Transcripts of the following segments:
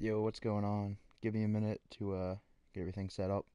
Yo, what's going on? Give me a minute to get everything set up.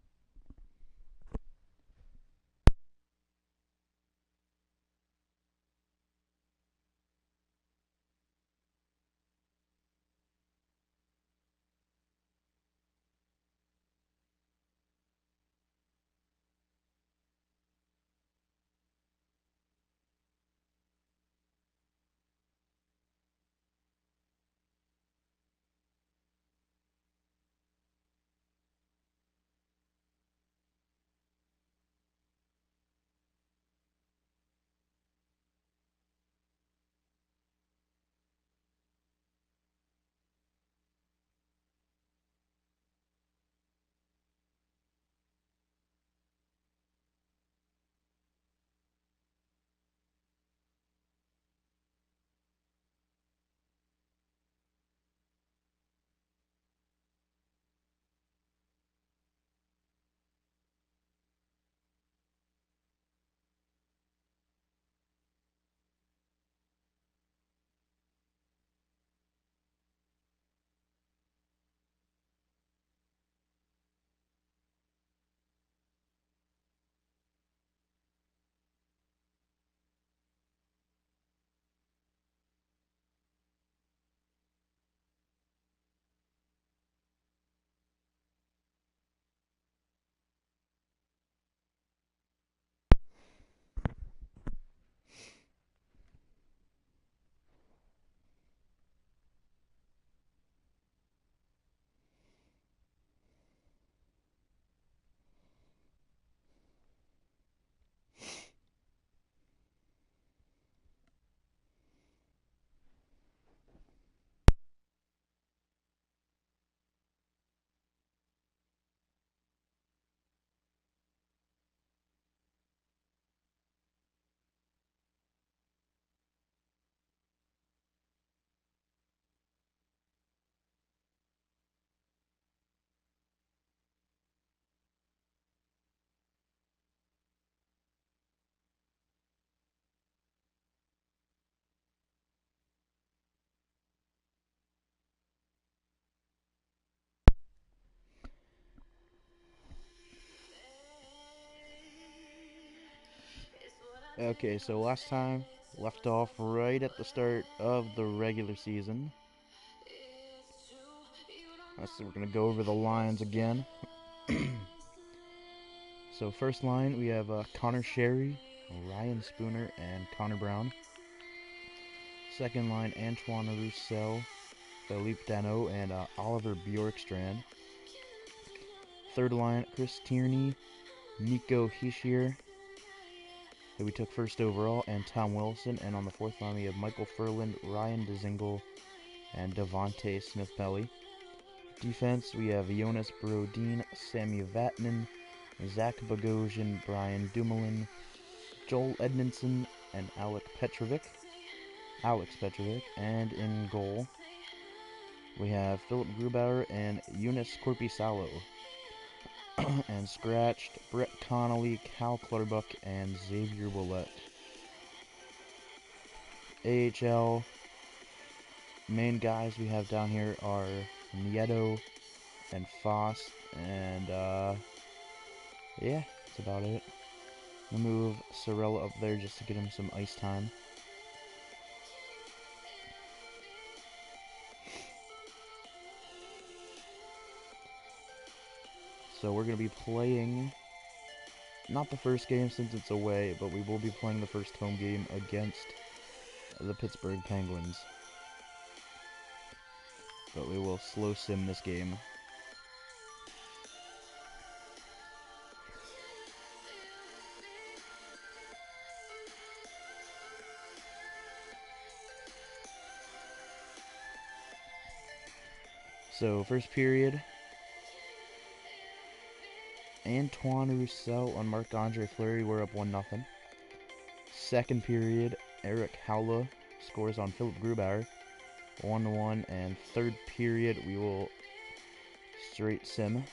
Okay, so last time left off right at the start of the regular season. So we're gonna go over the lines again. So first line we have Connor Sherry, Ryan Spooner, and Connor Brown. Second line Antoine Roussel, Philippe Dano, and Oliver Bjorkstrand. Third line Chris Tierney, Nico Hischier, who we took first overall, and Tom Wilson. And on the fourth line, we have Michael Furland, Ryan DeZingle, and Devontae Smith-Pelly. Defense, we have Jonas Brodin, Sammy Vatanen, Zach Bogosian, Brian Dumoulin, Joel Edmondson, and Alex Petrovic. And in goal, we have Philip Grubauer and Eunice Corpusalo. And scratched, Brett Connolly, Cal Clutterbuck, and Xavier Willett. AHL main guys we have down here are Nieto and Foss, and yeah, that's about it. I'll move Sorella up there just to get him some ice time. So we're going to be playing, not the first game since it's away, but we will be playing the first home game against the Pittsburgh Penguins. But we will slow sim this game. So first period, Antoine Roussel on Marc-Andre Fleury, we're up 1-0. Second period, Eric Howla scores on Philip Grubauer, 1-1. And third period, we will straight sim.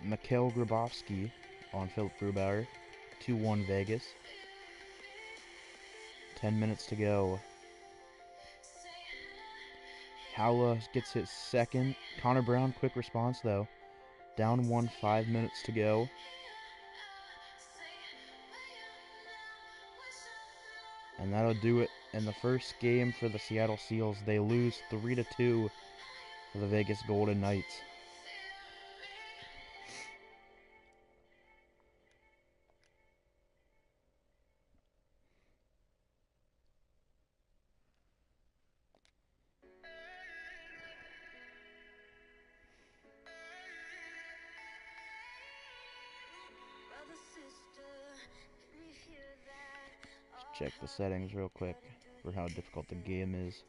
Mikhail Grabowski on Philip Grubauer, 2-1 Vegas. 10 minutes to go. Howla gets his second. Connor Brown, quick response though. Down 1, 5 minutes to go. And that'll do it in the first game for the Seattle Seals. They lose 3-2 for the Vegas Golden Knights. Check the settings real quick for how difficult the game is.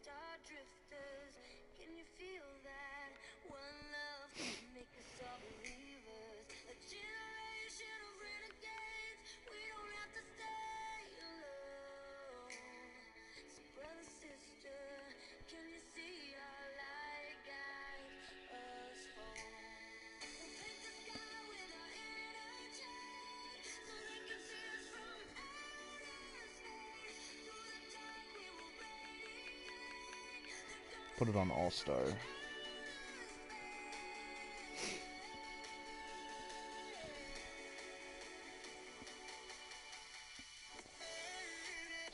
Put it on All-Star.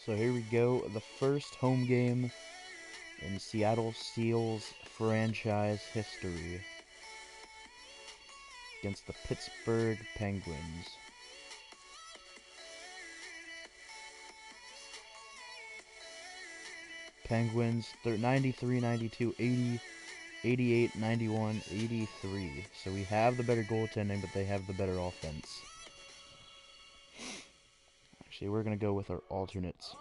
So here we go, the first home game in Seattle Seals franchise history against the Pittsburgh Penguins. Penguins 93, 92, 80, 88, 91, 83. So we have the better goaltending, but they have the better offense. Actually, we're going to go with our alternates.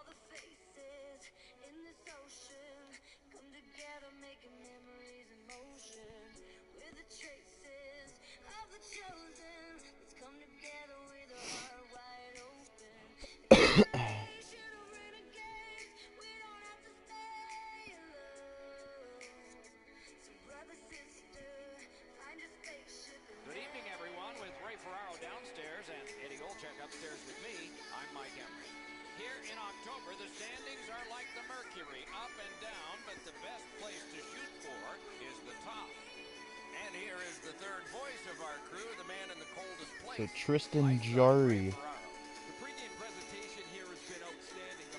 Upstairs with me, I'm Mike Emery. Here in October, the standings are like the mercury, up and down, but the best place to shoot for is the top. And here is the third voice of our crew, the man in the coldest place. So Tristan Jarry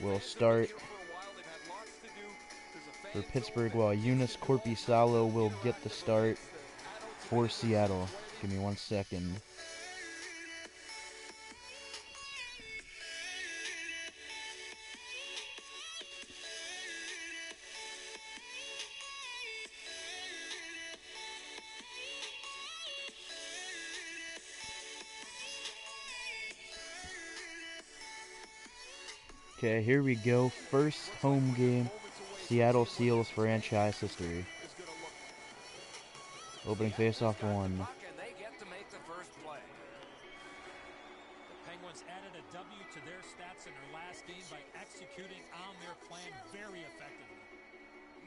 will start for Pittsburgh, while Joonas Korpisalo will get the start for Seattle. Give me 1 second. Okay, here we go. First home game, Seattle Seals franchise history. Opening faceoff 1. Penguins added a W to their stats in their last game by executing on their plan very effectively.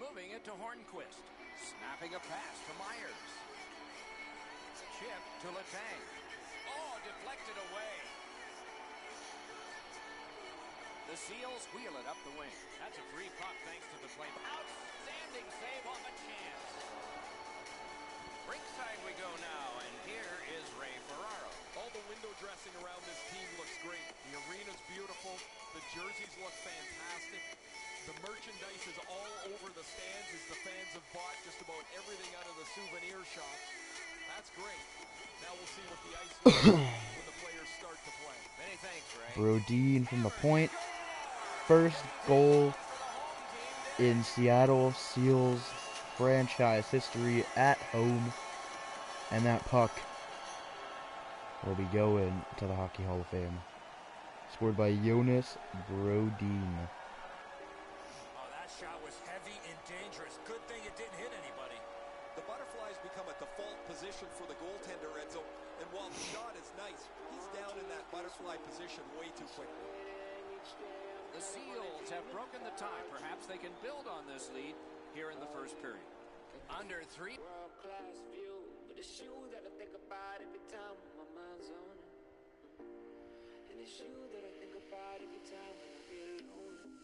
Moving it to Hornquist. Snapping a pass to Myers. Chip to Letang. Oh, deflected away. The Seals wheel it up the wing. That's a free puck thanks to the play. Outstanding save on the chance. Rinkside we go now, and here is Ray Ferraro. All the window dressing around this team looks great. The arena's beautiful. The jerseys look fantastic. The merchandise is all over the stands as the fans have bought just about everything out of the souvenir shops. That's great. Now we'll see what the ice looks like when the players start to play. Many thanks, Ray. Brodin from the point. First goal in Seattle Seals franchise history at home. And that puck will be going to the Hockey Hall of Fame. Scored by Jonas Brodin. Oh, that shot was heavy and dangerous. Good thing it didn't hit anybody. The butterflies become a default position for the goaltender, Enzo. And while the shot is nice, he's down in that butterfly position way too quickly. The Seals have broken the tie. Perhaps they can build on this lead here in the first period. Under 3. World-class view, but it's you that I think about every time when my mind's on it. And it's you that I think about every time when I get lonely.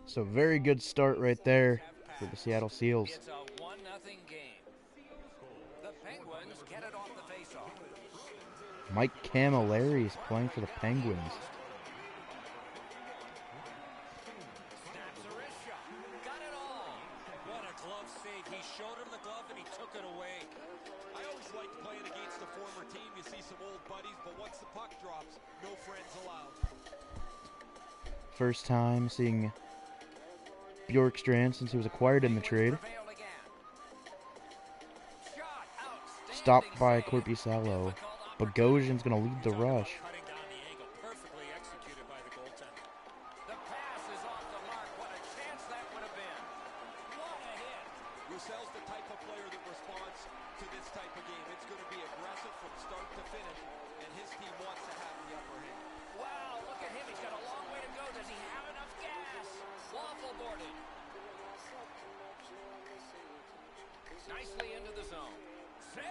So very good start right there for the Seattle Seals. It's a 1-0 game. The Penguins get it off the faceoff. Mike Camilleri is playing for the Penguins. Snaps a wrist shot. Got it all. What a glove save. He showed him the glove and he took it away. I always like playing against the former team. You see some old buddies, but once the puck drops, no friends allowed. First time seeing Bjorkstrand since he was acquired in the trade. Prevailed again. Shot. Outstanding Stopped by save. Korpisalo. Difficult Bogosian's going to lead the Talk about rush. cutting down the angle. Perfectly executed by the goaltender. The pass is off the mark. What a chance that would have been. What a hit. Roussel's the type of player that responds to this type of game. It's going to be aggressive from start to finish, and his team wants to have the upper hand. Wow, look at him. He's got a long way to go. Does he have enough gas? Waffle boarded. Nicely into the zone. Save.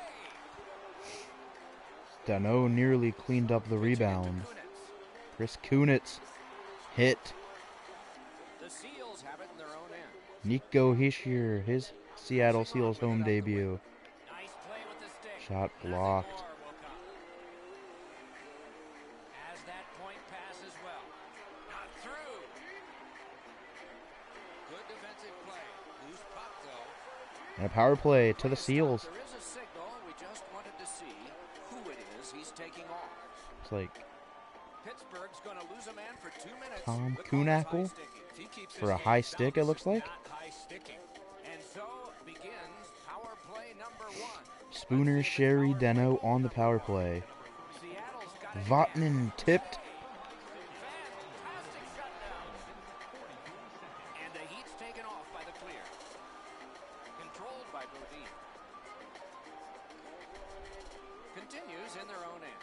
Dano nearly cleaned up the rebound. Kunitz. Chris Kunitz hit. The Seals have it in their own end. Nico Hischier, his Seattle Seals home debut. Nice play with the stick. Shot Nothing blocked. more will come. As that point pass as well. Not through. Good defensive play. Loose puck though. And a power play to the Seals. There is a signal. We just wanted to see who it is he's taking off. It's like Pittsburgh's going to lose a man for 2 minutes. Tom The call is Kuhnackel high sticking. If he keeps for his a hands high down, stick, it this looks is like. not high sticking. And so begins power play number 1. Spooner, Sherry, Deno on the power play. Seattle's got it Vatanen again. tipped. Fantastic shutdown. And the Heat's taken off by the clear. Controlled by Bodine. Continues in their own end.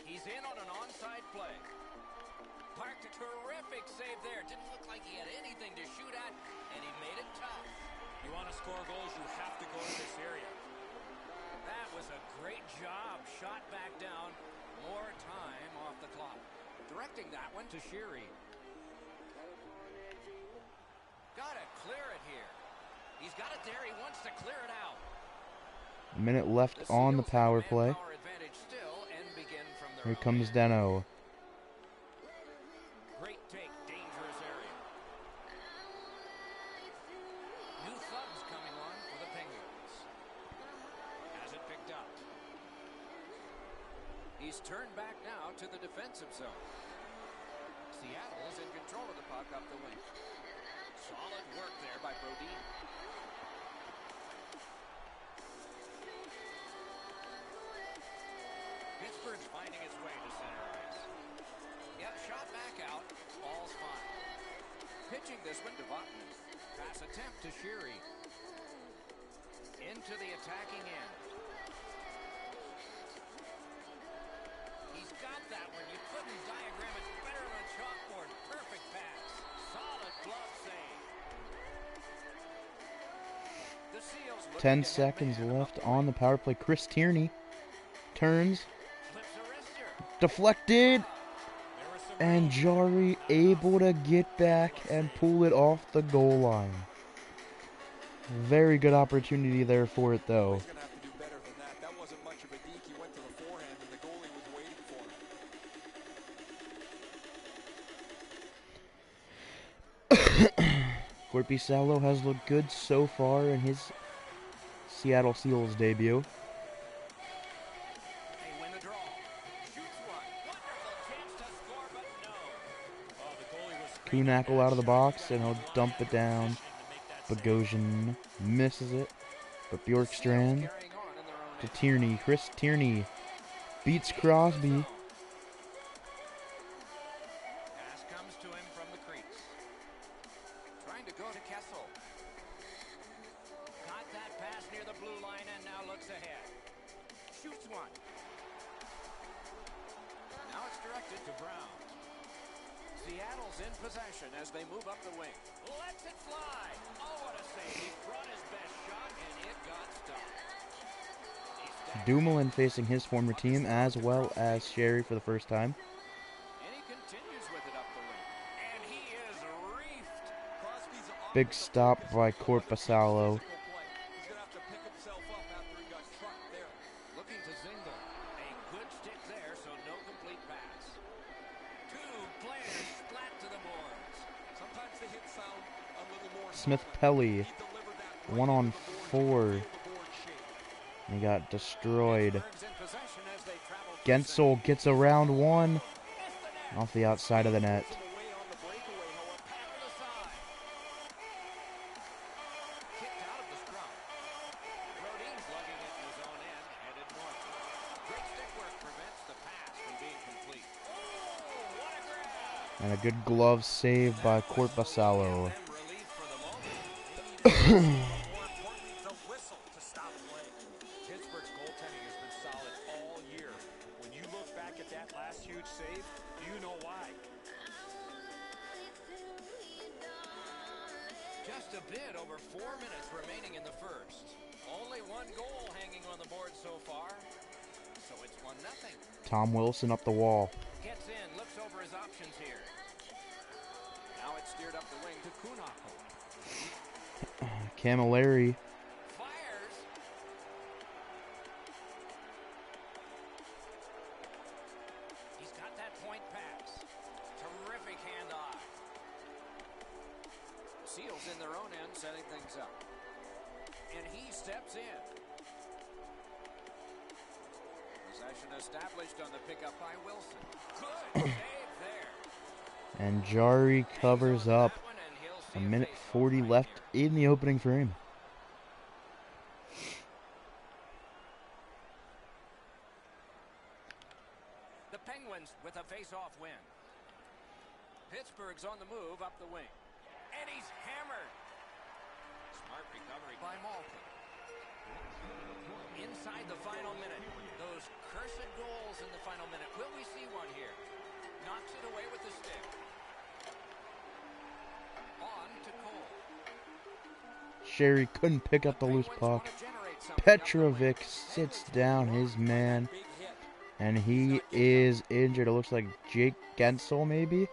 He's in on an onside play. Parked a terrific save there. Didn't look like he had anything to shoot at, and he made it tough. You want to score goals, you have to go to this area. That was a great job. Shot back down. More time off the clock. Directing that one to Sherry. Gotta clear it here. He's got it there. He wants to clear it out. A minute left on the Seals have power a play. manpower advantage still and begin from their Here own comes end. Deno. Great take, dangerous area. New thugs coming on for the Penguins. Has it picked up. He's turned back now to the defensive zone. Seattle is in control of the puck up the wing. Solid work there by Bodine. Pittsburgh's finding its way to center ice. Yep, shot back out. Ball's fine. Pitching this one to Vatanen. Pass attempt to Sherry. Into the attacking end. He's got that one. You couldn't diagram it better than a chalkboard. Perfect pass. Solid glove save. The Seals looking 10 to head seconds man left up the on the wing. power play. Chris Tierney turns, Flips a wrister. deflected, There was some and Jari able to get back and pull it off the goal line. Very good opportunity there for it, though. He's going to have to do better than that. That wasn't much of a deke. He went to the forehand, and the goalie was waiting for him. Korpisalo has looked good so far in his Seattle Seals debut. They win the draw. Shoots one. Wonderful chance to score, but no. Oh, the goalie was Kuhnackel out of the box, and he'll dump it down. Bogosian misses it, but Bjorkstrand Carrying on in their own to end. Tierney. Chris Tierney beats Crosby. Pass comes to him from the crease. Trying to go to Kessel. Caught that pass near the blue line and now looks ahead. Shoots one. Now it's directed to Brown. Seattle's in possession as they move up the wing. Lets it fly. Oh, what a save. He brought his best shot and it got stopped. He's down. Dumoulin facing his former team, as well as Sherry for the first time. And he continues with it up the wing. And he is reefed. Crosby's Big stop by Corpusalo. He's going to have to pick himself up after he got trucked there. Looking to Zingle. A good stick there, so no complete pass. Two players splat to the boards. Sometimes the hits sound a little more Smith solid. Pelly, He delivered that right 1 on into the board. 4. You could feel the board shake. He got destroyed. Pittsburgh's in possession as they travel through Gensel center. gets around 1 Missed the net. off the outside of the net. Pulls him away on the breakaway, however. Back to the side. Kicked out of the scrum. Rodin's lugging it to his own end, headed north. Great stick work prevents the pass from being complete. Oh, what a grab! And a good glove save by Corpusalo. Them relief for the moment. More importantly, the whistle to stop play. Pittsburgh's goaltending has been solid all year. When you look back at that last huge save, you know why. Just a bit over 4 minutes remaining in the first. Only one goal hanging on the board so far. So it's 1-0. Tom Wilson up the wall. Gets in, looks over his options here. Now it's steered up the wing to Kunako. Camilleri Fires. He's got that point pass. Terrific hand-eye. Seals in their own end, setting things up. And he steps in. Possession established on the pickup by Wilson. Good save there. and Jari covers up. That one, and he'll see A if minute they 40 find left here. in the opening frame. The Penguins with a face-off win. Pittsburgh's on the move up the wing. And he's hammered. Smart recovery by Malkin. Inside the final minute. Those cursed goals in the final minute. Will we see one here? Knocks it away with the stick. On to Cole. Sherry couldn't pick up the loose Penguins puck. want to generate something up the wing. Petrovic sits down his man, Big hit. and he is injured. It looks like Jake Gensel, maybe?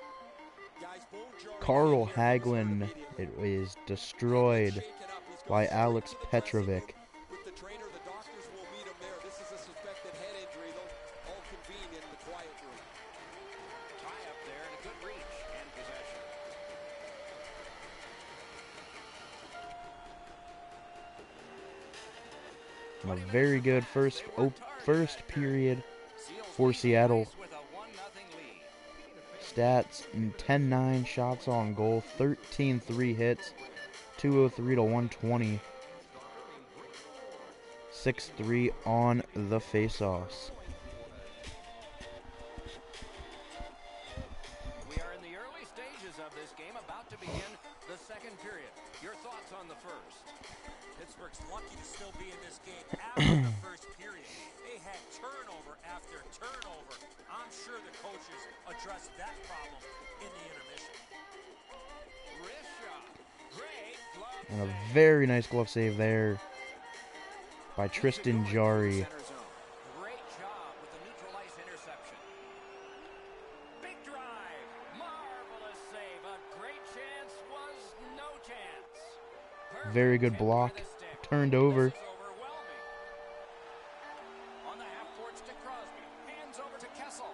Guys, Bo Jari Carl hit here. He was hurt Hagelin, immediately. it is destroyed Shake it up. He's by gonna Alex send him to the dressing Petrovic. room. With the trainer, the doctors will meet him there. This is a suspected head injury. They'll all convene in the quiet room. Tie up there and a good reach and possession. A very good first period for Seattle. With a 1-0 lead. Stats: 10-9 shots on goal, 13-3 hits, 203 to 120, 6-3 on the faceoffs. We are in the early stages of this game, about to begin the second period. Your thoughts on the first? Pittsburgh's lucky to still be in this game after the first period. They had turnover after turnover. I'm sure the coaches addressed that problem in the intermission. Wrist shot. Great glove And a save. very nice glove save there by Tristan Jari. Center zone. Great job with the neutral ice interception. Big drive. Marvelous save. A great chance was no chance. Perfect Very good hit by block. the stick. Turned over. This is overwhelming. On the half boards to Crosby. Hands over to Kessel.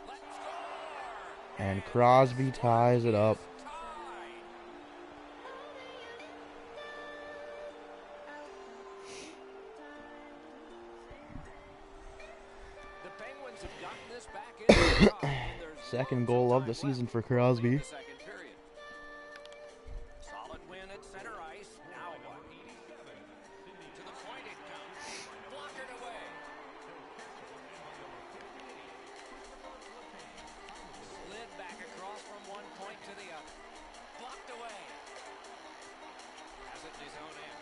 Let's score. And Crosby ties it up. Tied. The Penguins have gotten this back in their stride, and there's Second lots goal of time the left season for in Crosby. the second period. Solid win at center ice. Now what? To the point it comes. Blockered away. Slid back across from one point to the other. Blocked away. Has it in his own end.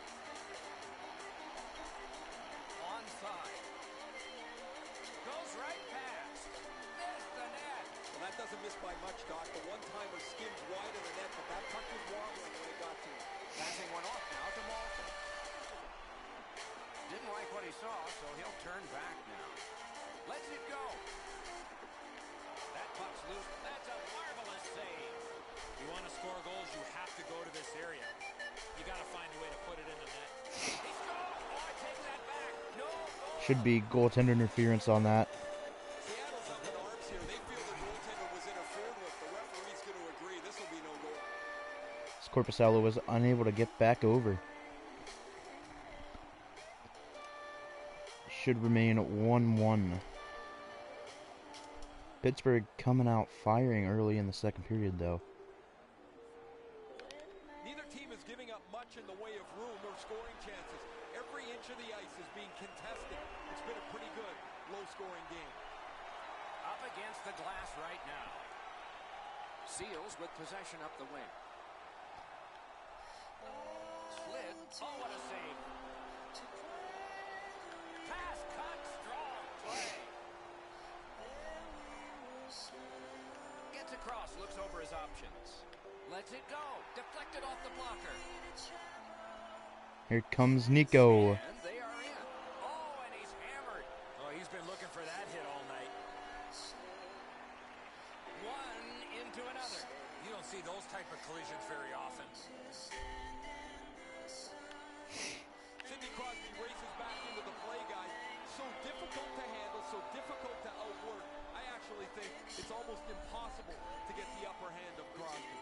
Onside. Goes right past. Missed the net. Well, that doesn't miss by much, Doc. The one-timer skimmed wide of the net, but that puck was wobbling when it got to him. Passing one off now to Malkin. Didn't like what he saw, so he'll turn back now. Lets it go. That puck's loose. That's a marvelous save. You want to score goals, you have to go to this area. Should be goaltender interference on that. Seattle's up in arms here. They feel the goaltender was interfered with. The referee's going to agree. This will be no goal. Corpusalo was unable to get back over. Should remain 1-1. Pittsburgh coming out firing early in the second period, though. Neither team is giving up much in the way of room or scoring chances. Every inch of the ice is being contested. It's been a pretty good, low-scoring game. Up against the glass right now. Seals with possession up the wing. Slid. Oh, what a save. Pass cut. Strong play. Gets across. Looks over his options. Lets it go. Deflected off the blocker. Here comes Nico. And they are in. Oh, and he's hammered. Oh, he's been looking for that hit all night. One into another. You don't see those type of collisions very often. Sidney Crosby races back into the play, guys. So difficult to handle, so difficult to outwork. I actually think it's almost impossible to get the upper hand of Crosby.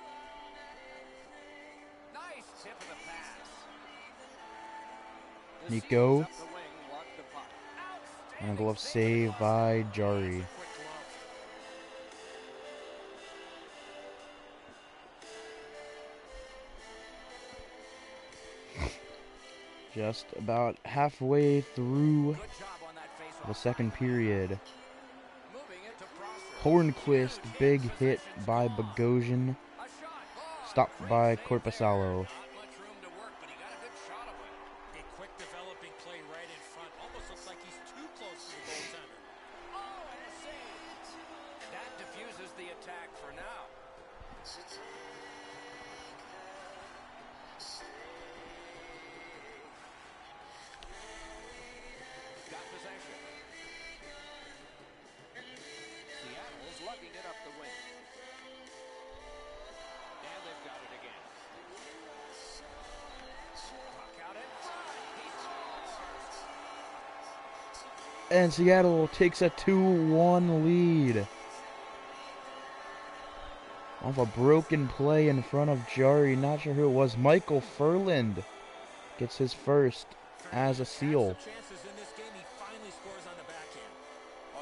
Nice tip of the pass. Nico. And a glove save by Jari. Just about halfway through the second period. Hornquist, big hit by Bogosian. Stopped by Corpusalo. And Seattle takes a 2-1 lead. Off a broken play in front of Jari. Not sure who it was. Michael Furland gets his first as a Seal. Oh,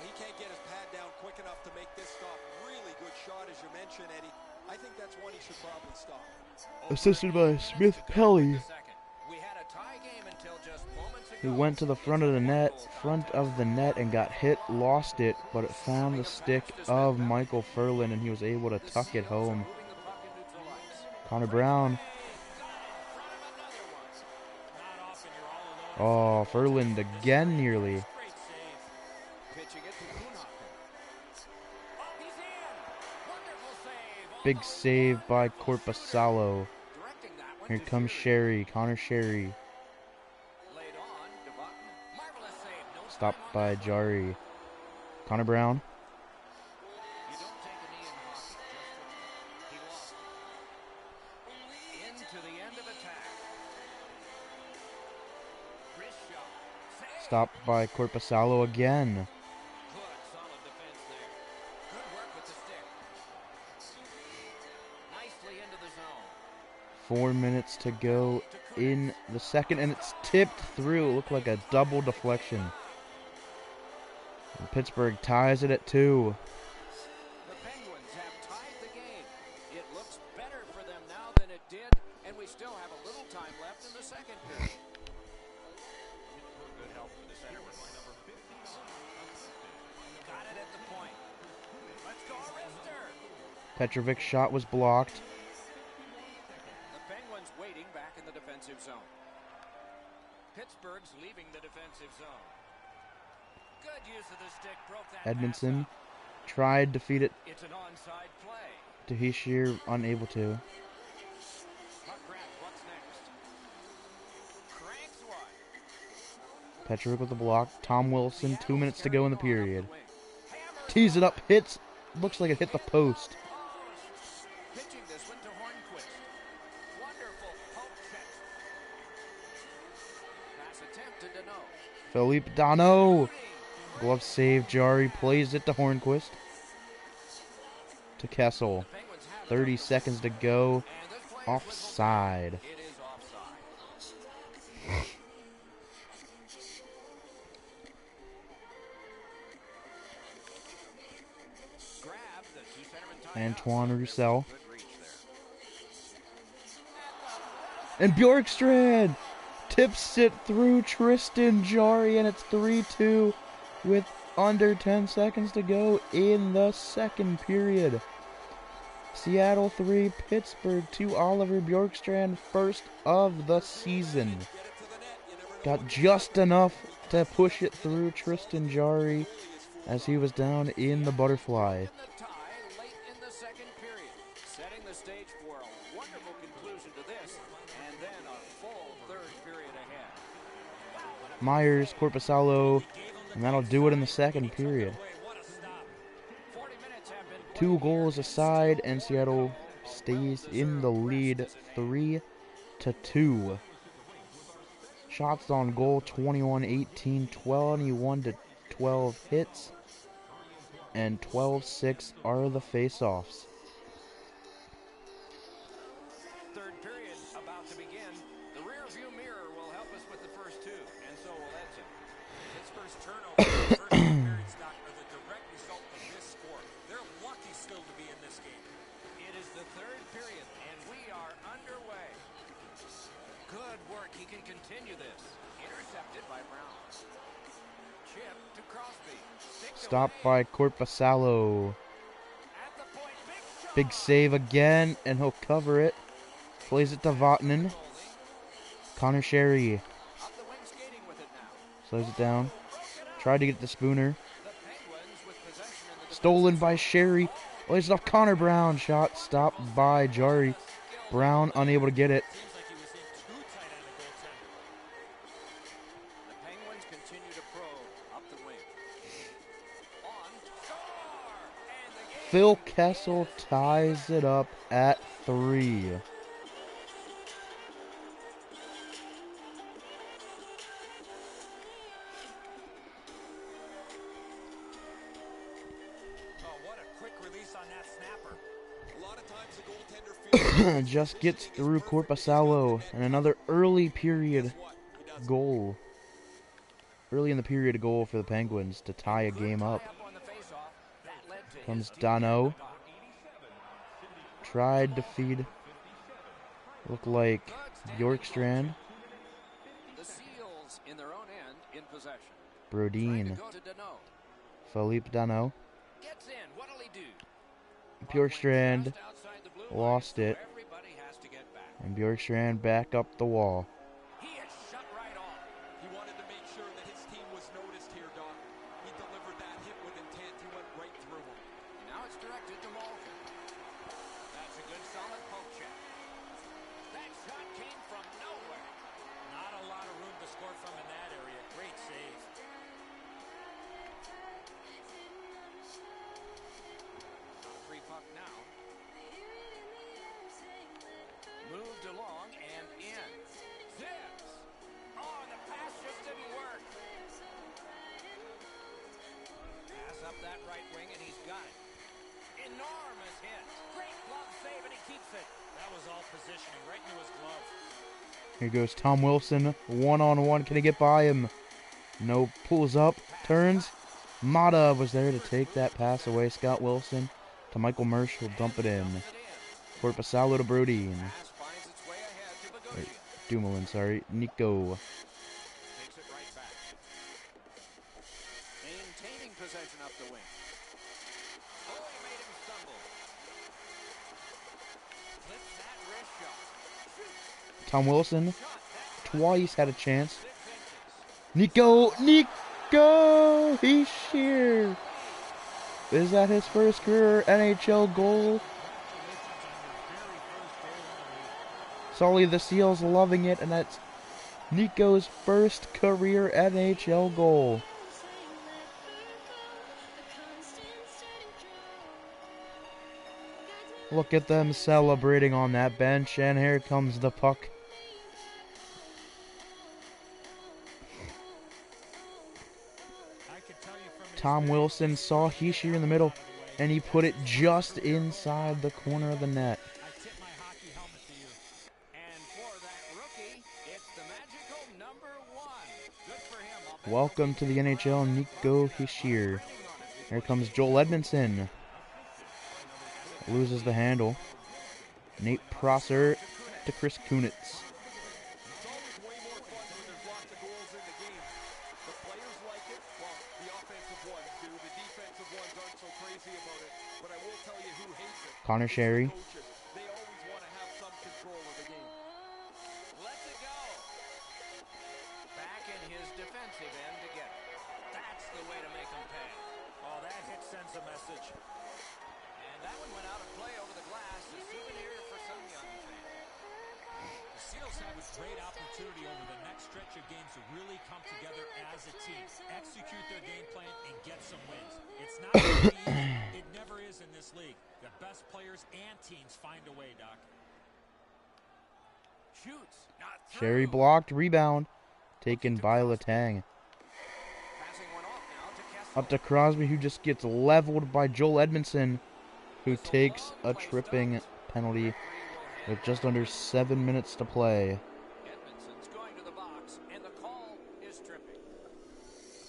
he can't get his pad down quick enough to make this stop. Really good shot, as you mentioned, Eddie. I think that's one he should probably stop. Assisted by Smith Pelly, who went to the front of the net and got hit, lost it, but it found the stick of Michael Furland and he was able to tuck it home. Connor Brown. Oh, Furland again nearly. Big save by Corpusalo. Here comes Sherry, Connor Sherry. Stopped by Jari. Connor Brown. Stopped by Corpusalo again. 4 minutes to go in the second, and it's tipped through. It looked like a double deflection. And Pittsburgh ties it at 2. The Penguins have tied the game. It looks better for them now than it did, and we still have a little time left in the second period. Good help for the center by number 59. Got it at the point. Let's go, Rister. Petrovic's shot was blocked. The Penguins waiting back in the defensive zone. Pittsburgh's leaving the defensive zone. Good use of the stick, broke that Edmondson tried to feed it It's an onside play. to Hischier, unable to. Puck grab, what's next? Cranks one. Petrovic with the block. Tom Wilson, 2 minutes to go in the period. Hammer. Tees it up, hits. Looks like it hit the post. Pitching this one to Hornquist. Wonderful poke check. Pass attempted to no. Philippe Dano. Glove save. Jari plays it to Hornquist. To Kessel. 30 seconds to go. Offside. It is offside. Grab the two centerman tied Antoine up. Roussel. Good reach there. And Bjorkstrand tips it through Tristan Jari, and it's 3-2 with under 10 seconds to go in the second period. Seattle 3, Pittsburgh 2. Oliver Bjorkstrand, first of the season. Got just enough to push it through Tristan Jari as he was down in the butterfly. The tie late in the second period, setting the stage for a wonderful conclusion to this, and then a full third period ahead. Myers, Corpusalo, and that'll do it in the second period. 40 minutes have been 2 goals aside, and Seattle stays in the lead 3-2. Shots on goal 21-18, 21-12 hits, and 12-6 are the face-offs. third period about to begin. The rear view mirror will help us with the first two, and so will Edson. Pittsburgh's turnover in the first two periods, Doc, are the direct result of this score. They're lucky still to be in this game. It is the third period, and we are underway. Good work. He can continue this. Intercepted by Brown. Chip to Crosby. Stopped by Corpusalo. At the point, big shot. Big save again, and he'll cover it. Plays it to Vatanen. Connor Sherry Up the wing skating with it now. slows it down. Tried to get the Spooner. The Penguins with possession in the Stolen by Sherry. Plays it off Connor Brown. Shot stopped by Jari. Brown unable to get it. Seems like he was in too tight on the goaltender. The Penguins continue to probe up the wing. On score! And the game Phil Kessel ties it up at 3. Oh, what a quick release on that snapper. A lot of times the goaltender feels Just gets through Corpusalo, and another early period goal. Early in the period, a goal for the Penguins to tie a game up. up on the faceoff. That led to Comes his Dano. Tried to feed. Looked like Bjorkstrand. The Seals in their own end in possession. Brodin. Go to Dano. Philippe Dano. Gets in. What'll he do? Bjorkstrand Just outside the blue line, lost so it. Everybody has to get back. And Bjorkstrand back up the wall. He is shut right off. He wanted to make sure that his team was noticed here, Doc. He delivered that hit with intent. He went right through him. Now it's directed to Malkin. That's a good solid poke check. That shot came from nowhere. Not a lot of room to score from in that area. Great save. Free puck now. Moved along and in. Zips. Oh, the pass just didn't work. Pass up that right wing and he's got it. Enormous hit. Great glove save and he keeps it. That was all positioning right into his glove. Here goes Tom Wilson. One-on-one. Can he get by him? No. Pulls up. Turns. Mata was there to take that pass away. Scott Wilson to Michael Mersch. Will dump it in. Corpusalo to Brodin. Pass finds its way ahead to Or Bogosian. Dumoulin, sorry. Nico. Takes it right back. Maintaining possession up the wing. Oh, he made him stumble. Flips that wrist shot. Tom Wilson twice had a chance. 6 inches. Nico! He's here. Is that his first career NHL goal? Sully, the Seals loving it, and that's Nico's first career NHL goal. Look at them celebrating on that bench, and here comes the puck. Tom Wilson saw Heishier in the middle, and he put it just inside the corner of the net. I tip my hockey helmet to you. And for that rookie, it's the magical number 1. Good for him. I'll bet Welcome to the NHL, Nico Heishier. Here comes Joel Edmondson. Loses the handle. Nate Prosser to Chris Kunitz. It's always way more fun when there's lots of goals in the game. The players like it. Well, the offensive ones do. The defensive ones aren't so crazy about it. But I will tell you who hates it. Connor It's the Sherry. coaches. They always want to have some control of the game. Let's it go. Back in his defensive end to get it. That's the way to make him pay. Oh, that hit sends a message. And that one went out of play over the glass. A souvenir for some young fan. The Seals have a great opportunity over the next stretch of games to really come together as a team, execute their game plan, and get some wins. It's not going to be easy. It never is in this league. The best players and teams find a way, Doc. Shoots. Not through. Sherry blocked. Rebound. Taken by Letang. Passing one off now to Kessel. Up to Crosby, who just gets leveled by Joel Edmondson, who takes a tripping penalty with just under 7 minutes to play. Edmondson's going to the box, and the call is tripping.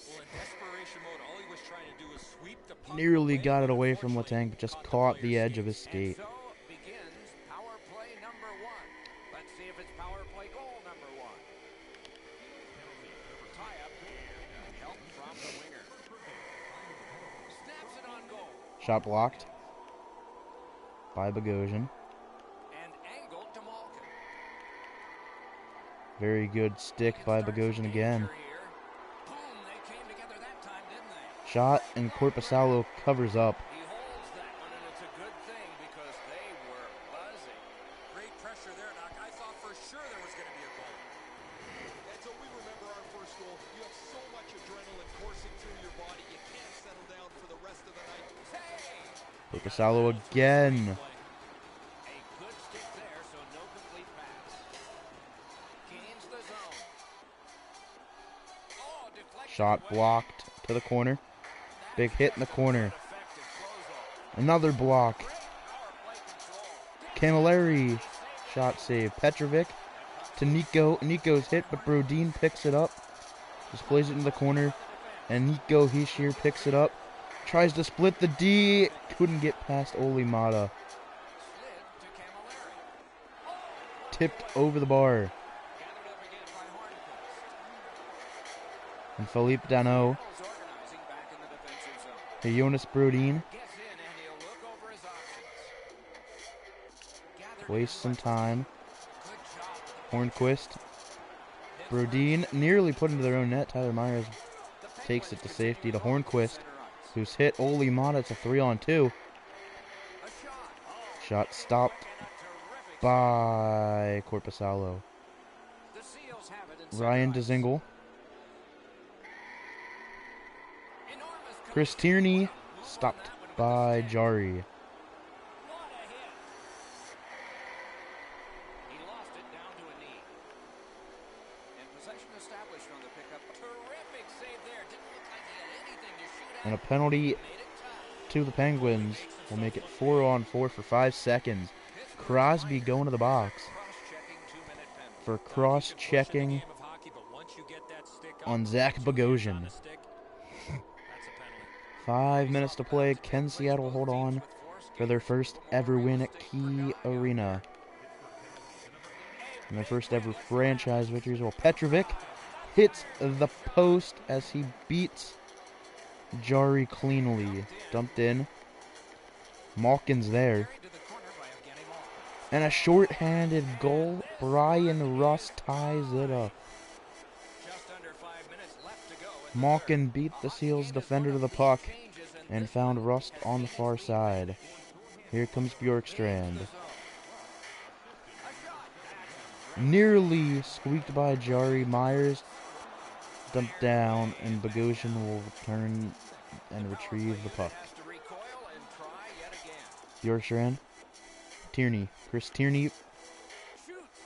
Well, in desperation mode, all he was trying to do is sweep the puck. Nearly away, got it but away from unfortunately Letang, but just caught the caught the player's edge of his And skate. so begins power play number 1. Let's see if it's power play goal number 1. Tie-up. Help from the winger. Snaps it on goal. Shot blocked by Bogosian. And angled to Malkin. Very good stick Can by start some Bogosian again. danger here. Boom, they came together that time, didn't they? Shot, and Corpusalo covers up. He holds that one, and it's a good thing because they were buzzing. Great pressure there, Doc. I thought for sure there was going to be a goal. And so we remember our first goal. You have so much adrenaline coursing through your body. You can't settle down for the rest of the night. Corpusalo again. A good stick there, so no complete pass. Gains the zone. Oh, deflection Shot away. blocked to the corner. Big hit in the corner. Effective closeout. Another block. Great power play control. Camilleri. Shot save. Petrovic to Nico. Nico's hit, but Brodin picks it up. Just plays it in the corner. And Nico Heishier picks it up. Tries to split the D. Couldn't get past Olimata. Slid to Camilleri. Tipped over the bar. Gathered up again by Hornquist. And Philippe Dano Ball's organizing back in the defensive zone. to Jonas Brodin. Gets in and he'll look over his options. Gathered Wastes some time. Good job. Hornquist. Brodin nearly put into their own net. Tyler Myers takes it to safety to Hornquist, who's hit Olimata. It's a 3-on-2. A shot. Shot stopped by Corpusalo. The Seals have it in Ryan center ice. Dzingel. Enormous Chris Tierney stopped by Jari. What a hit. He lost it down to a knee. And possession established on the pickup. Terrific save there. Didn't look like he had anything to shoot at. And a penalty Made it tough. to the Penguins will make it 4-on-4 for 5 seconds. Crosby going to the box Cross-checking 2-minute penalty. for cross-checking Game of hockey, but once you get that stick up, on Zach once you get Bogosian. on the stick, that's a penalty. 5 minutes to play. Can Seattle hold on for their first ever win at Key Arena? And their first ever franchise victories. Well, Petrovic hits the post as he beats Jari cleanly. Dumped in. Malkin's there. Carried to the corner by Evgeny Malkin. And a short-handed goal. Brian Russ ties it up. Just under 5 minutes left to go. Malkin beat the Seals defender to the puck and found Rust on the far side. Here comes Bjorkstrand. Nearly squeaked by Jari. Myers dumped down, and Bogosian will return and retrieve the puck. Has to recoil and try yet again. Bjorkstrand. Tierney. Chris Tierney. Shoots.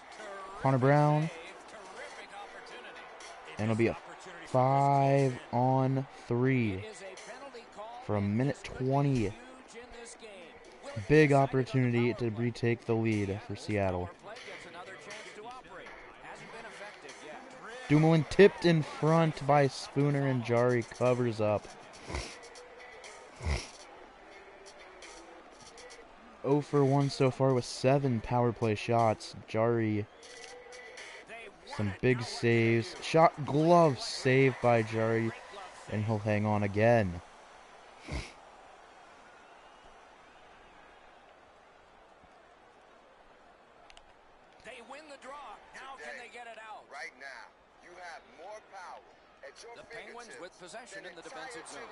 Connor Brown. Save. Terrific opportunity. And it'll be a 5-on-3. It is a penalty for a minute 20. Huge in this game. Will it be Big decided on the opportunity power to play? retake the lead for This Seattle. power play gets another chance to operate. Hasn't been effective yet. Dumoulin tipped in front by Spooner, and Jari covers up. 0 for 1 so far with 7 power play shots. Jari, some big saves. Shot glove saved by Jari, and he'll hang on again. They win the draw. Now can they get it out? Right now, you have more power at your The Penguins with possession in the defensive zone.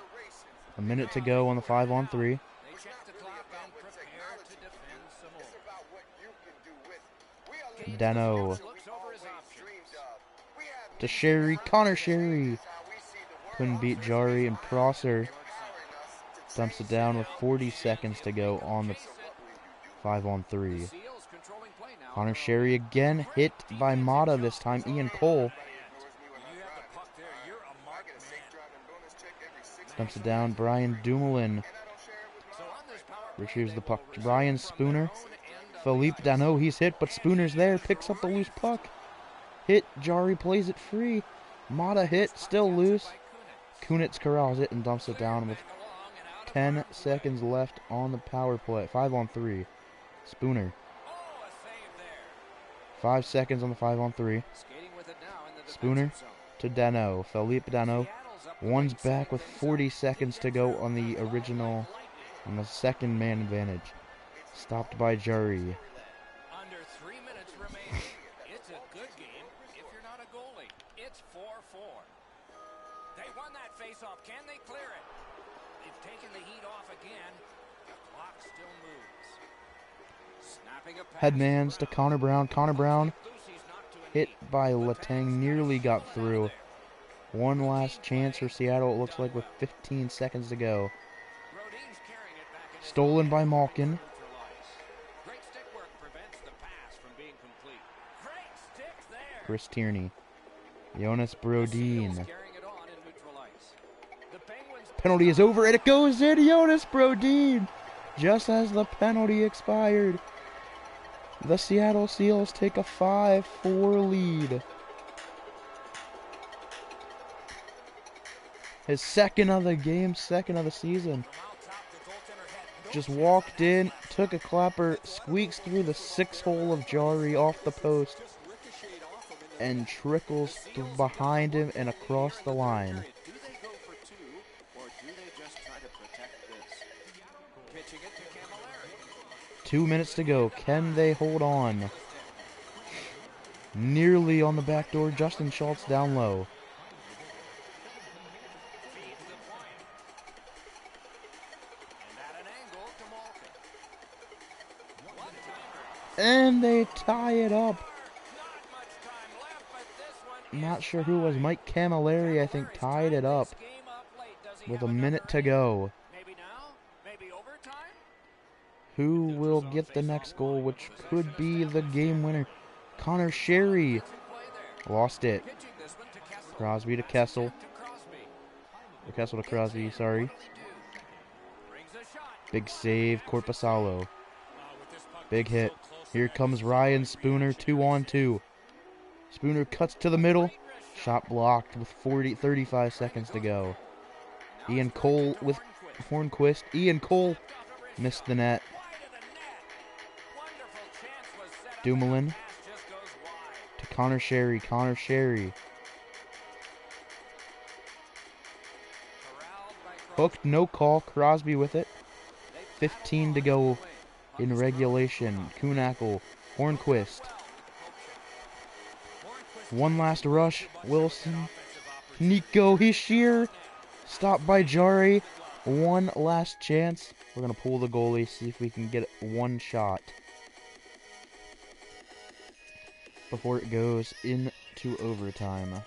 A minute to go on the 5-on-3. They check the clock and prepare to defend some more. It's about what you can do with it. We are Dano Looks over his options. to Sherry. Connor Sherry couldn't beat Jari, and Prosser dumps it down with 40 seconds to go on the 5-on-3. Seals controlling play now. Connor Sherry again hit by Mata, this time Ian Cole. When you have the puck there, you're a marked man. Dumps it down, Brian Dumoulin So on this power play, retrieves they the will puck. receive Ryan from their Spooner. own end of Philippe the ice. Dano, he's hit, but Spooner's there, picks up the loose puck. Hit, Jari plays it free. Mata hit, still loose. Kunitz corrals it and dumps it down with 10 seconds left on the power play. 5-on-3. Spooner. Oh, a save there. 5 seconds on the 5-on-3. Skating with it now in the Spooner defensive zone. to Dano. Philippe Dano. Seattle's up One's late, back with setting 40 things up. seconds to go on the original, on the second man advantage. Stopped by Jari. Under 3 minutes remaining. It's a good game if you're not a goalie. It's 4-4. They won that faceoff. Can they clear it? They've taken the heat off again. The clock still moves. Snapping a pass Headmans to Connor Brown. Connor Brown Lucy's knocked to a hit knee. by Letang, nearly got through. One last chance for Seattle, it looks like, with 15 seconds to go. Rodin's carrying it back in his Stolen own by end. Malkin. Neutralized. Great stick work prevents the pass from being complete. Great stick there. Chris Tierney. Jonas Seals Brodin. carrying it on in neutral ice. The Penguins Penalty is over, and it goes in. Jonas Brodin, just as the penalty expired. The Seattle Seals take a 5-4 lead. His second of the game, second of the season. Just walked in, took a clapper, squeaks through the 6-hole of Jari off the post, and trickles behind him and across the line. Do they go for two, or do they just try to protect this? Pitching it to Camilleri. 2 minutes to go. Can they hold on? Nearly on the back door. Justin Schultz down low. Feeds the point. And at an angle to Malkin. One-timer. And they tie it up. Not much time left, but this one Not is sure who was. tied. Mike Camilleri, I think, tied it up This game up late. Does he with have a enough minute to early? go. Maybe now? Maybe overtime? Who will get the next goal, which could be the game winner? Connor Sherry Play there. lost it. Pitching this one to Kessel. Crosby to Kessel. To Crosby. Or Kessel to Crosby, sorry. Brings a shot. Big save, Corpusalo. With this puck Big being hit. so close to Here that comes Ryan Spooner, 2-on-2. Spooner cuts to the middle. Shot blocked with 35 seconds to go. Ian Cole with Hornquist. Ian Cole missed the net. Wide of the net. Wonderful chance was set up. Dumoulin Pass just goes wide. to Connor Sherry. Connor Sherry Corralled by Crosby. hooked, no call. Crosby with it. 15 to go in regulation. Kuhnackel, Hornquist. One last rush. Wilson. Nico Hischier. Stopped by Jari. One last chance. We're going to pull the goalie, see if we can get one shot before it goes into overtime.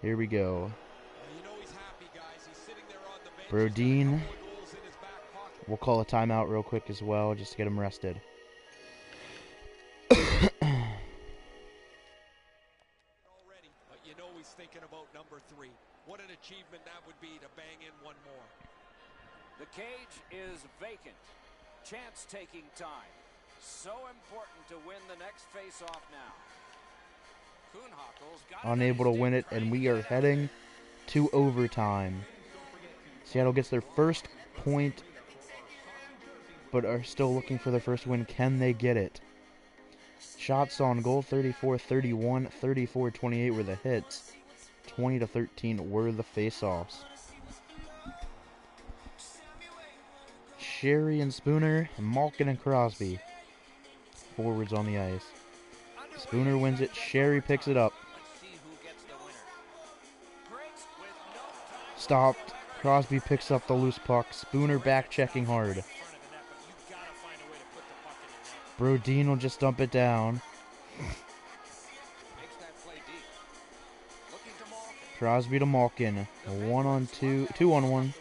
Here we go. You know he's happy, guys. He's sitting there on the bench. Brodeen. We'll call a timeout real quick as well, just to get him rested. Already, but you know he's thinking about number 3. What an achievement that would be to bang in one more. The cage is vacant. Chance taking time. So important to win the next face-off now. Kuhnhackels got Unable to win it, and we are heading to overtime. Seattle gets their first point, but are still looking for their first win. Can they get it? Shots on goal, 34-31, 34-28 were the hits. 20-13 were the face-offs. Sherry and Spooner, Malkin and Crosby. Forwards on the ice. Spooner wins it. Sherry picks it up. Stopped. Crosby picks up the loose puck. Spooner back checking hard. Brodeen will just dump it down. Crosby to Malkin. 1-on-2, 2-on-1.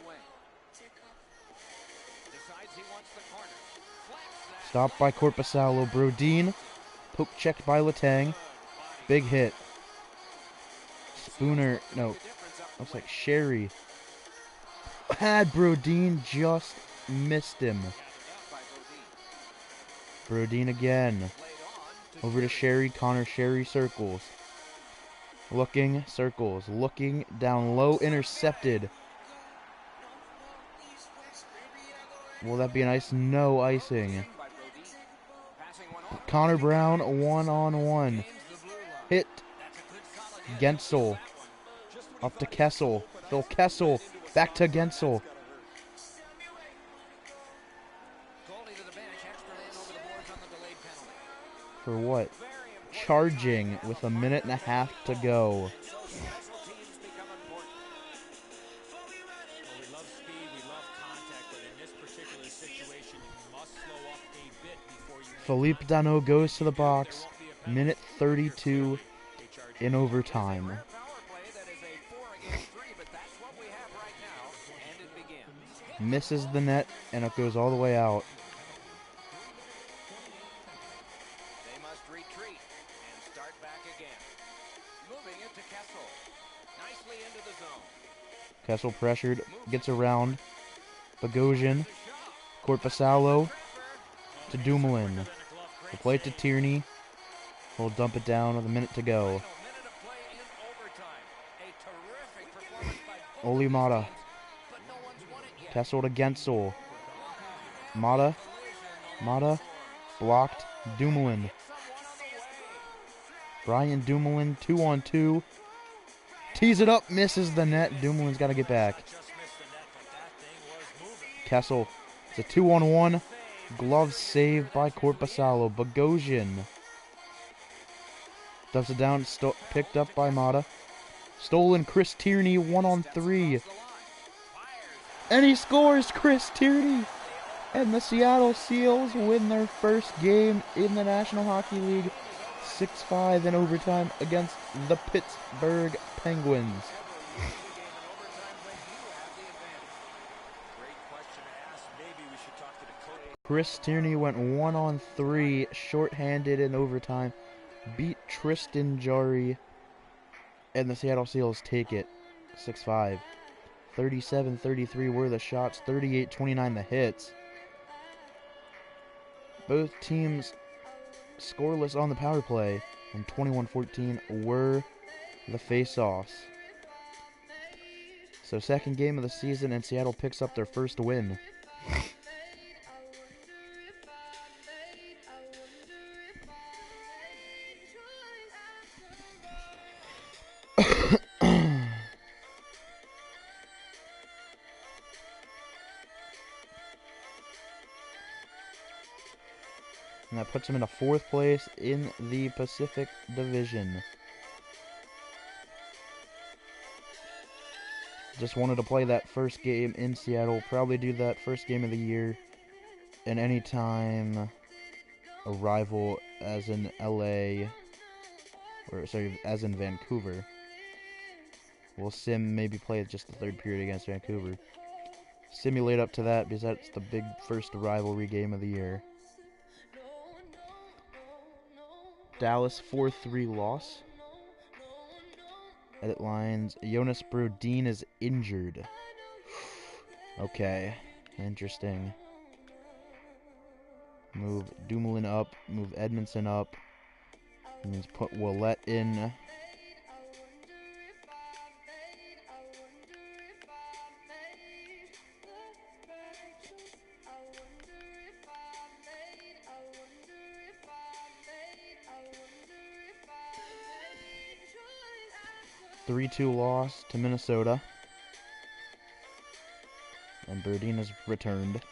Stopped by Korpisalo. Brodeen. Poke checked by Letang. Big hit. Spooner. No. Looks like Sherry. Had Brodeen, just missed him. Brodeen again. Over to Sherry. Connor Sherry circles. Looking. Circles. Looking. Down low. Intercepted. Will that be an ice? No icing. Connor Brown, 1-on-1. Hit. Gensel. Up to Kessel. Phil Kessel. Back to Gensel. For what? Charging with 1.5 minutes to go. Philippe Danault goes to the box. Minute 32 in overtime. Misses the net, and it goes all the way out. They must retreat and start back again. Moving it to Kessel. Nicely into the zone. Kessel pressured, gets around. Bogosian. Korpisalo to Dumoulin. The play to Tierney. He'll dump it down with 1 minute to go. Oli Mata. Kessel to Gensel. Mata. Mata. Blocked. Dumoulin. Brian Dumoulin, 2-on-2. Tees it up, misses the net. Dumoulin's got to get back. Kessel. It's a 2-on-1. Glove saved by Korpisalo. Bogosian. Dumps it down. Picked up by Mata. Stolen. Chris Tierney. 1-on-3. And he scores. Chris Tierney. And the Seattle Seals win their first game in the National Hockey League. 6-5 in overtime against the Pittsburgh Penguins. Chris Tierney went 1-on-3, shorthanded in overtime, beat Tristan Jarry, and the Seattle Seals take it 6-5. 37-33 were the shots, 38-29 the hits. Both teams scoreless on the power play, and 21-14 were the face-offs. So second game of the season, and Seattle picks up their first win. And that puts them into 4th place in the Pacific Division. Just wanted to play that first game in Seattle. Probably do that first game of the year. And anytime a rival as in LA, or sorry, as in Vancouver. We'll maybe play just the 3rd period against Vancouver. simulate up to that because that's the big first rivalry game of the year. Dallas 4-3 loss. Edit lines. Jonas Brodin is injured. Okay, interesting. Move Dumoulin up. Move Edmondson up. That means put Willette in. A 3-2 loss to Minnesota. And Brodin has returned.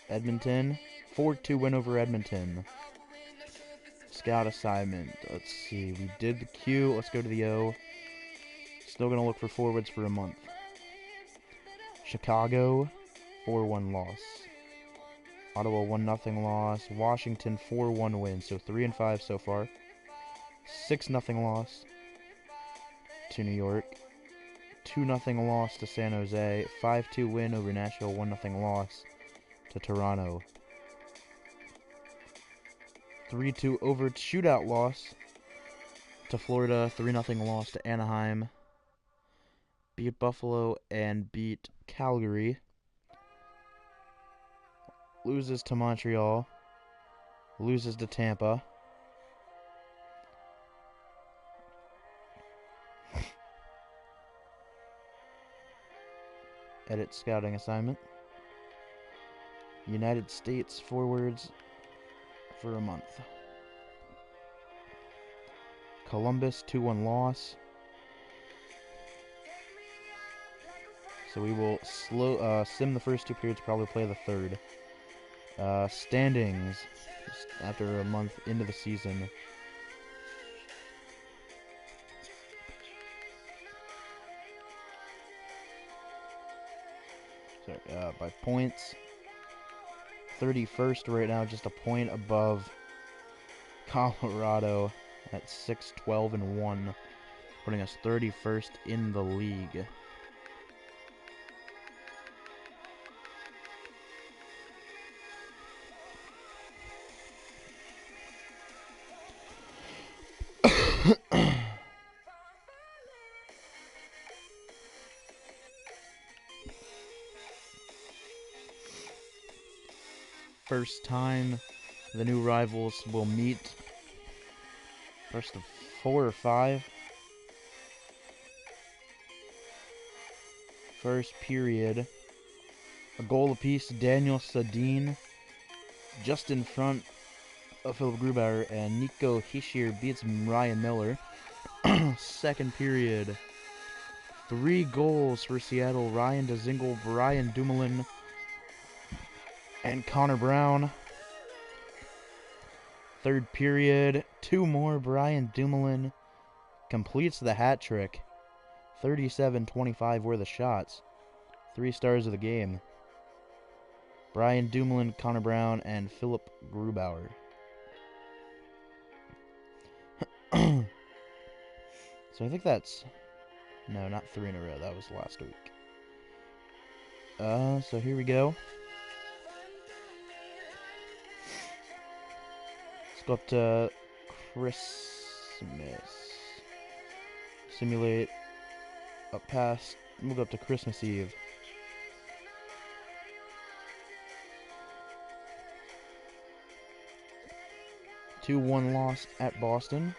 Edmonton, 4-2 win over Edmonton. Scout assignment. Let's see. We did the Q. Let's go to the O. Still going to look for forwards for a month. Chicago, 4-1 loss. Ottawa, 1-0 loss. Washington, 4-1 win. So 3-5 so far. 6-0 loss to New York. 2-0 loss to San Jose. 5-2 win over Nashville. 1-0 loss to Toronto. 3-2 over shootout loss to Florida. 3-0 loss to Anaheim. Beat Buffalo and beat Calgary. Loses to Montreal. Loses to Tampa. Edit scouting assignment. United States forwards for a month. Columbus 2-1 loss. So we will sim the first 2 periods, probably play the third. Standings just after a month into the season. Sorry, by points. 31st right now, just a point above Colorado at 6-12-1, putting us 31st in the league. First time the new rivals will meet. First of 4 or 5. First period. A goal apiece. Daniel Sedin just in front of Philip Grubauer, and Nico Hischier beats Ryan Miller. Second period. 3 goals for Seattle. Ryan Dzingel, Brian Dumoulin, and Connor Brown. Third period, 2 more. Brian Dumoulin completes the hat trick. 37-25 were the shots. 3 stars of the game. Brian Dumoulin, Connor Brown, and Philip Grubauer. So I think that's... No, not 3 in a row. That was last week. So here we go. Let's go up to Christmas. Simulate up past... We'll go up to Christmas Eve. Two 2-1 loss at Boston.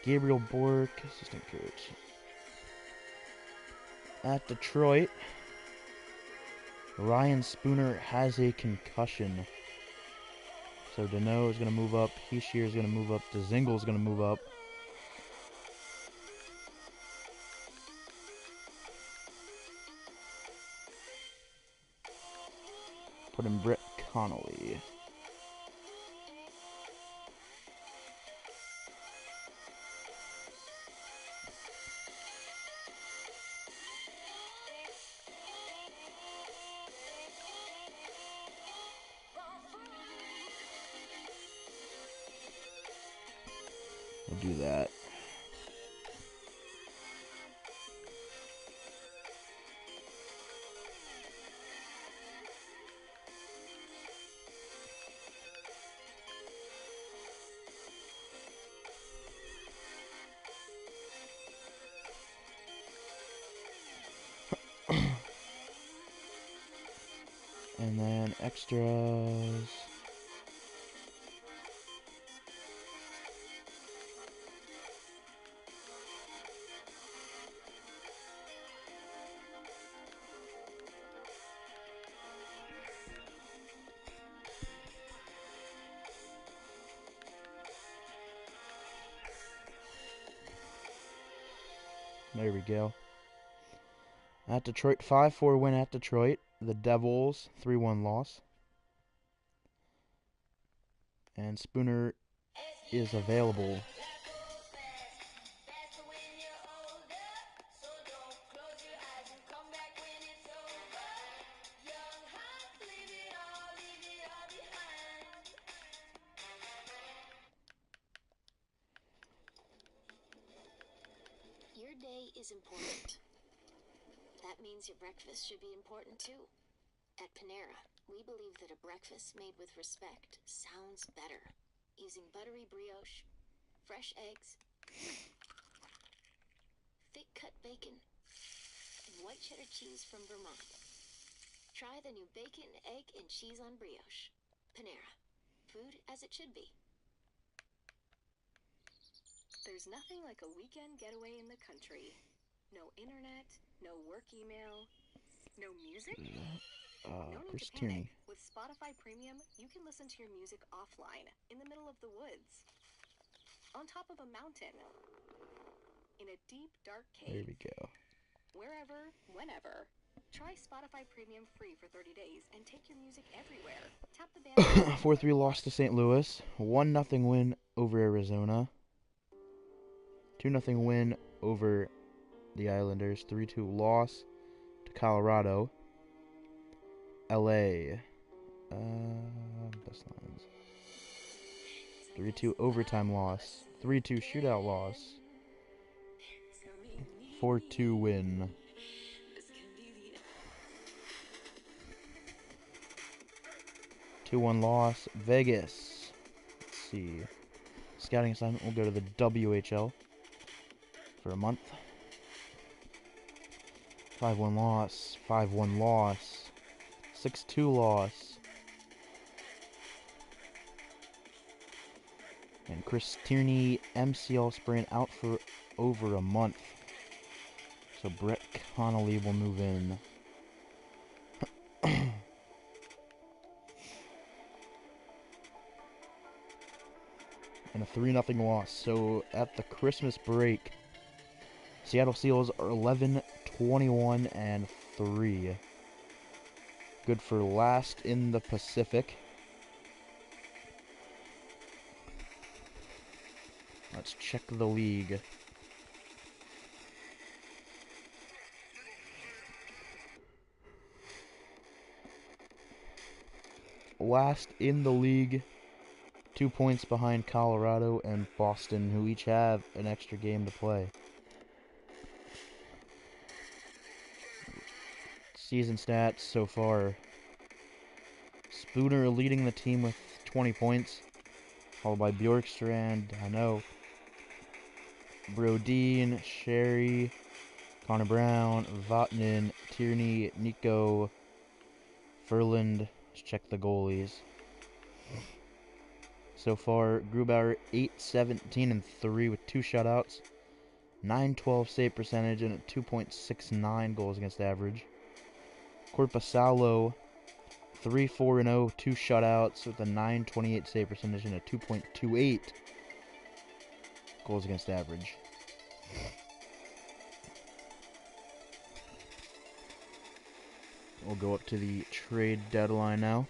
Gabriel Bork, assistant coach. At Detroit, Ryan Spooner has a concussion. So Deneau is going to move up. Hischier is going to move up. Dzingel is going to move up. Put in Brett Connolly. We'll do that. And then extras. There we go. At Detroit, 5-4 win at Detroit. The Devils, 3-1 loss. And Spooner is available. Your day is important. That means your breakfast should be important too. At Panera, we believe that a breakfast made with respect sounds better. Using buttery brioche, fresh eggs, thick cut bacon, and white cheddar cheese from Vermont. Try the new bacon, egg, and cheese on brioche. Panera. Food as it should be. There's nothing like a weekend getaway in the country. No internet, no work email, no music. No need Chris to panic. Tierney. With Spotify Premium, you can listen to your music offline, in the middle of the woods, on top of a mountain, in a deep, dark There cave. we go. Wherever, whenever. Try Spotify Premium free for 30 days and take your music everywhere. Tap the band. 4-3 loss to St. Louis. 1-0 win over Arizona. 2-0 win over the Islanders. 3-2 loss to Colorado. LA. Best lines. 3-2 overtime loss. 3-2 shootout loss. 4-2 win. 2-1 loss. Vegas. Let's see. Scouting assignment will go to the WHL for a month. 5-1 loss. 5-1 loss. 6-2 loss. And Chris Tierney, MCL sprain, out for over a month. So Brett Connolly will move in. And a 3-0 loss. So at the Christmas break, Seattle Seals are 11-21-3. Good for last in the Pacific. Let's check the league. Last in the league, 2 points behind Colorado and Boston, who each have an extra game to play. Season stats so far. Spooner leading the team with 20 points, followed by Bjorkstrand, Hano, Brodin, Sherry, Connor Brown, Vatanen, Tierney, Nico, Furland. Let's check the goalies. So far, Grubauer 8-17-3 with 2 shutouts, 912 save percentage, and a 2.69 goals against average. Korpisalo 3-4-0, 2 shutouts with a 928 save percentage and a 2.28 goals against average. We'll go up to the trade deadline now.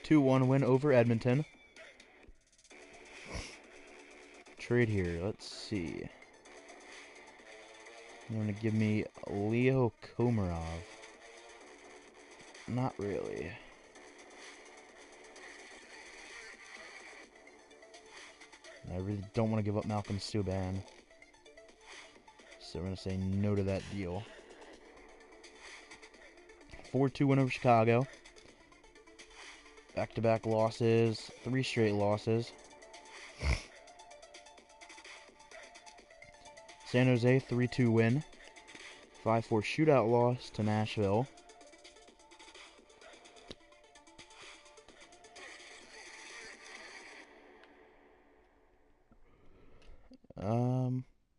2-1 win over Edmonton. Trade here. Let's see. You want to give me Leo Komarov? Not really. I really don't want to give up Malcolm Subban. So we're going to say no to that deal. 4-2 win over Chicago. Back-to-back losses. 3 straight losses. San Jose, 3-2 win. 5-4 shootout loss to Nashville.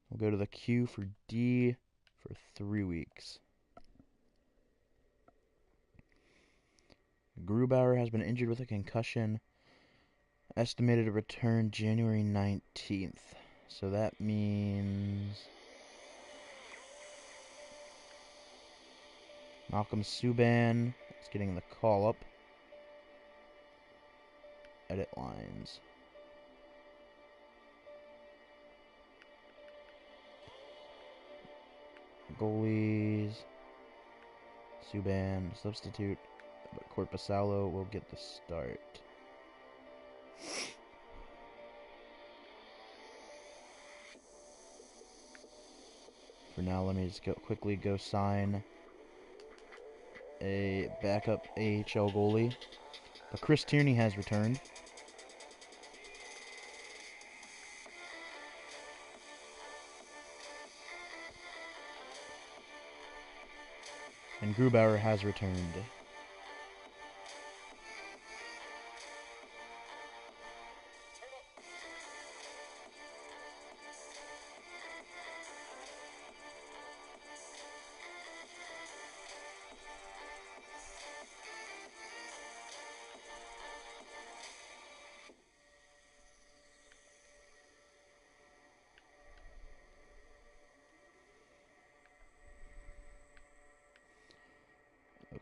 We'll go to the Q for D for 3 weeks. Grubauer has been injured with a concussion. Estimated to return January 19th. So that means Malcolm Subban is getting the call up. Edit lines. Goalies. Subban, substitute. But Korpisalo will get the start. For now, let me just quickly go sign a backup AHL goalie. But Chris Tierney has returned. And Grubauer has returned.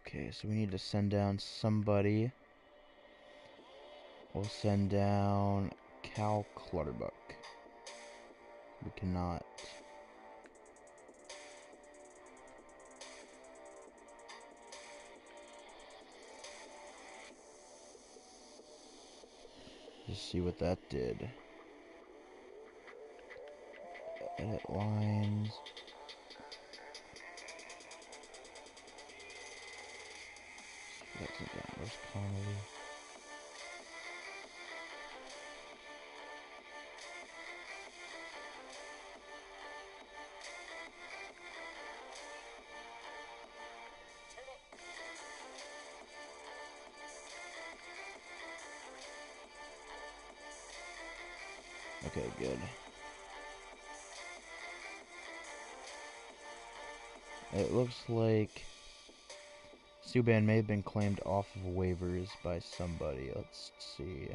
Okay, so we need to send down somebody. We'll send down Cal Clutterbuck. We cannot. Just see what that did. Edit lines. That's it down. Where's Connolly? Okay, good. It looks like Subban may have been claimed off of waivers by somebody. Let's see.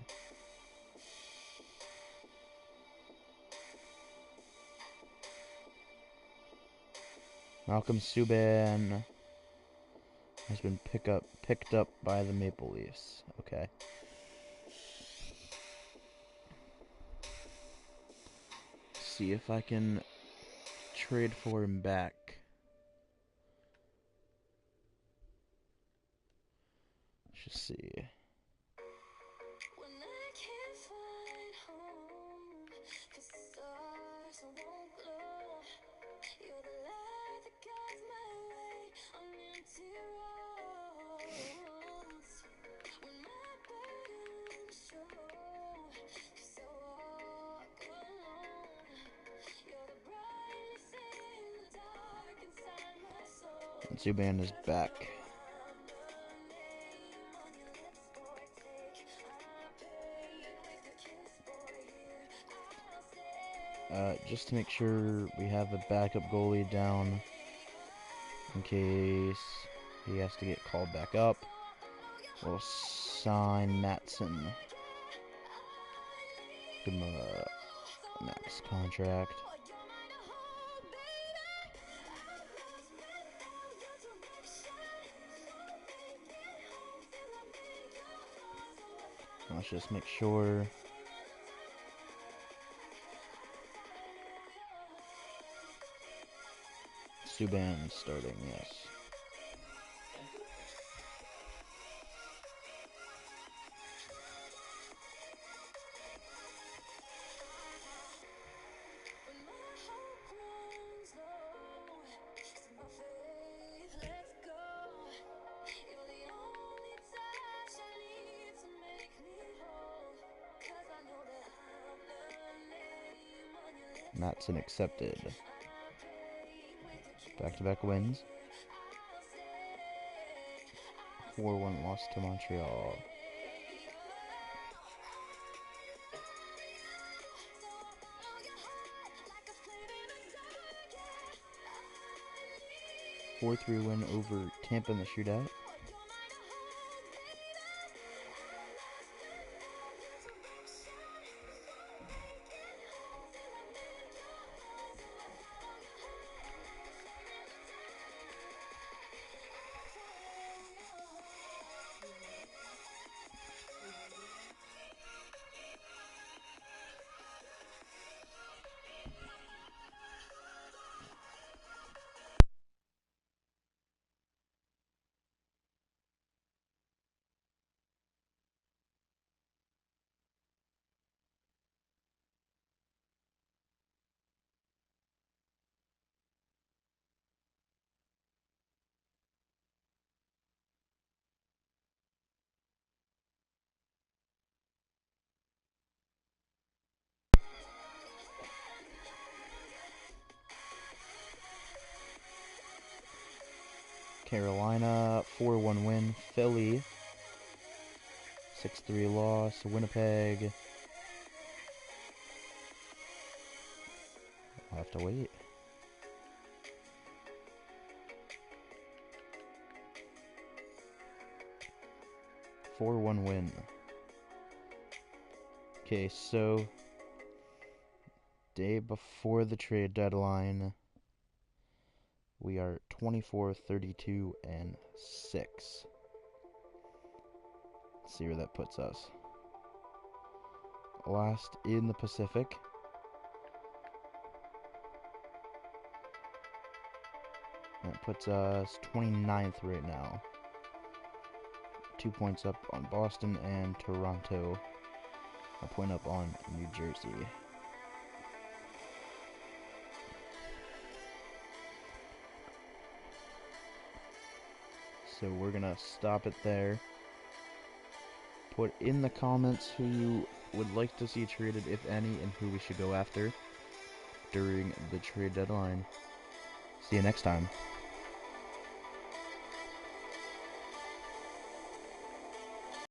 Malcolm Subban has been picked up by the Maple Leafs. Okay. See if I can trade for him back. Let's just see. And Subban is back. Just to make sure we have a backup goalie down in case he has to get called back up. We'll sign Matson. Give him a max contract. Let's just make sure. Subban starting, yes. Matson accepted. Back-to-back wins. 4-1 loss to Montreal. A 4-3 win over Tampa in the shootout. Carolina, 4-1 win. Philly, 6-3 loss. Winnipeg, I'll have to wait. A 4-1 win. Okay, so day before the trade deadline, we are 24, 32, and 6. Let's see where that puts us. Last in the Pacific. That puts us 29th right now. 2 points up on Boston and Toronto. A point up on New Jersey. So we're gonna stop it there. Put in the comments who you would like to see traded, if any, and who we should go after during the trade deadline. See you next time.